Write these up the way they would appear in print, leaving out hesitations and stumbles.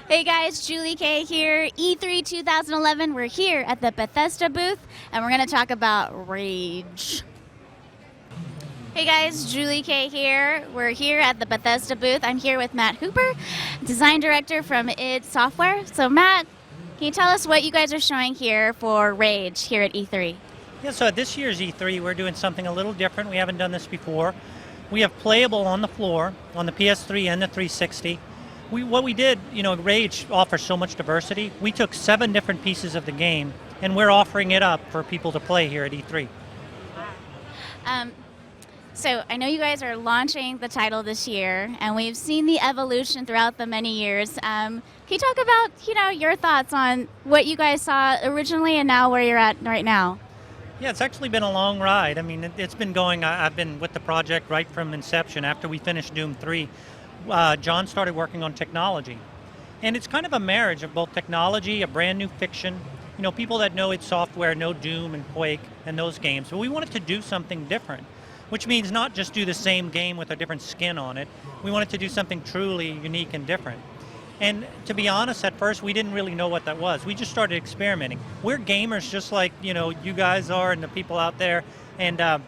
Hey guys, Julie K here, E3 2011. We're here at the Bethesda booth and we're going to talk about Rage. Hey guys, Julie K here. We're here at the Bethesda booth. I'm here with Matt Hooper, design director from id Software. So Matt, can you tell us what you guys are showing here for Rage here at E3? Yeah, so at this year's E3, we're doing something a little different. We haven't done this before. We have playable on the floor, on the PS3 and the 360. What we did, Rage offers so much diversity. We took 7 different pieces of the game, and we're offering it up for people to play here at E3. So I know you guys are launching the title this year, and we've seen the evolution throughout the many years. Can you talk about, your thoughts on what you guys saw originally and now where you're at right now? Yeah, it's actually been a long ride. I mean, it's been going, I've been with the project right from inception. After we finished Doom 3, John started working on technology. And it's kind of a marriage of both technology, a brand new fiction. People that know id Software know Doom and Quake and those games. But we wanted to do something different, which means not just do the same game with a different skin on it. We wanted to do something truly unique and different. And to be honest, at first we didn't really know what that was. We just started experimenting. We're gamers just like you guys are and the people out there. And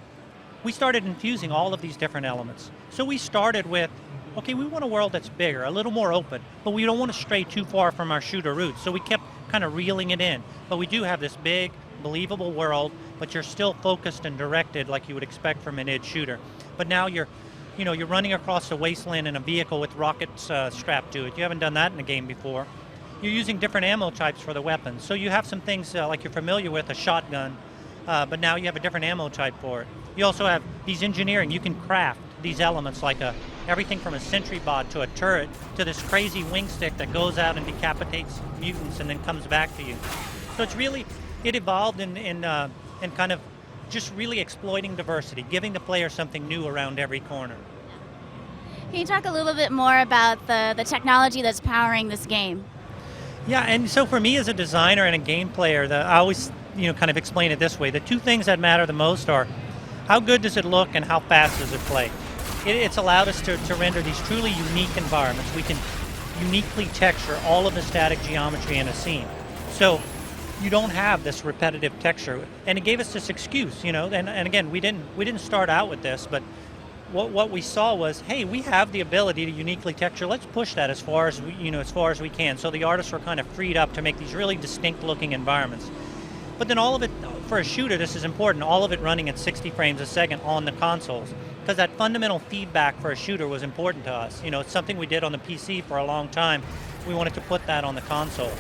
we started infusing all of these different elements. So we started with, okay, we want a world that's bigger, a little more open, but we don't want to stray too far from our shooter roots. So we kept kind of reeling it in. But we do have this big, believable world, but you're still focused and directed like you would expect from an id shooter. But now you're running across a wasteland in a vehicle with rockets strapped to it. You haven't done that in a game before. You're using different ammo types for the weapons. So you have some things like you're familiar with, a shotgun, but now you have a different ammo type for it. You also have these engineering. You can craft these elements like everything from a sentry bot to a turret to this crazy wing stick that goes out and decapitates mutants and then comes back to you. So it evolved in kind of just really exploiting diversity, giving the player something new around every corner. Can you talk a little bit more about the technology that's powering this game? Yeah, and so for me as a designer and a game player, I always kind of explain it this way. The 2 things that matter the most are how good does it look and how fast does it play. It's allowed us to render these truly unique environments. We can uniquely texture all of the static geometry in a scene. So you don't have this repetitive texture, and it gave us this excuse, and again, we didn't start out with this, but what we saw was, hey, we have the ability to uniquely texture. Let's push that as far as we can. So the artists were kind of freed up to make these really distinct looking environments. But then all of it, for a shooter, this is important, all of it running at 60 frames a second on the consoles, because that fundamental feedback for a shooter was important to us. It's something we did on the PC for a long time. We wanted to put that on the console.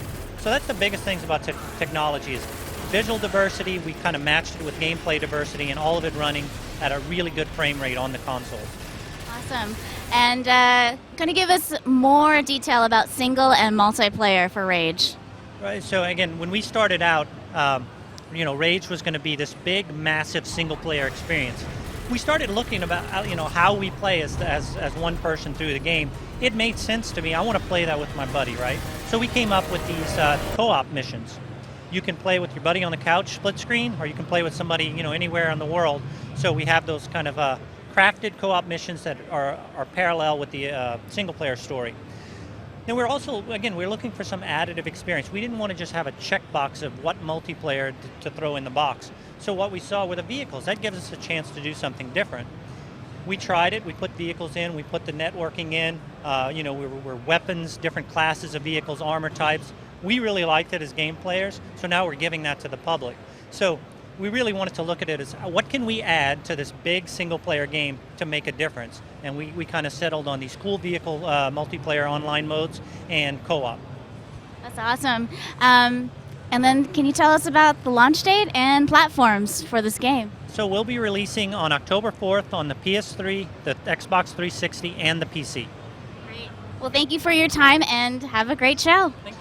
So that's the biggest things about technology is visual diversity. We kind of matched it with gameplay diversity, and all of it running at a really good frame rate on the console. Awesome. And can you give us more detail about single and multiplayer for Rage? Right. So again, when we started out, Rage was going to be this big, massive single-player experience. We started looking about how we play as one person through the game. It made sense to me. I want to play that with my buddy, right? So we came up with these co-op missions. You can play with your buddy on the couch, split screen, or you can play with somebody anywhere in the world. So we have those kind of crafted co-op missions that are parallel with the single-player story. Then we're also, again, we're looking for some additive experience. We didn't want to just have a checkbox of what multiplayer to throw in the box. So what we saw were the vehicles. That gives us a chance to do something different. We tried it. We put vehicles in. We put the networking in. We're weapons, different classes of vehicles, armor types. We really liked it as game players, so now we're giving that to the public. So we really wanted to look at it as what can we add to this big single-player game to make a difference? And we kind of settled on these cool vehicle multiplayer online modes and co-op. That's awesome. And then can you tell us about the launch date and platforms for this game? So we'll be releasing on October 4th on the PS3, the Xbox 360, and the PC. Great. Well, thank you for your time and have a great show. Thank